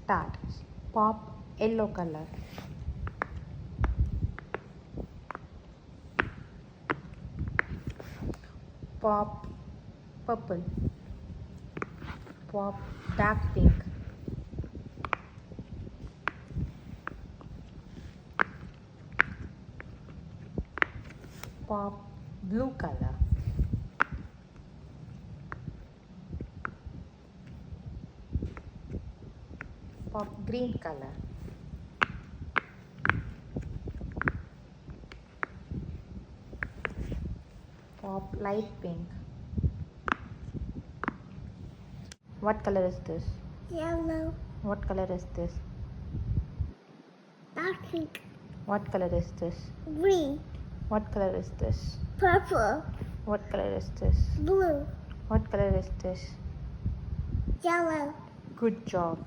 Start. Pop, yellow color. Pop, purple. Pop, dark pink. Pop, blue color. Pop, green color. Pop, light pink. What color is this? Yellow. What color is this? Dark pink. What color is this? Green. What color is this? Purple. What color is this? Blue. What color is this? Yellow. Good job.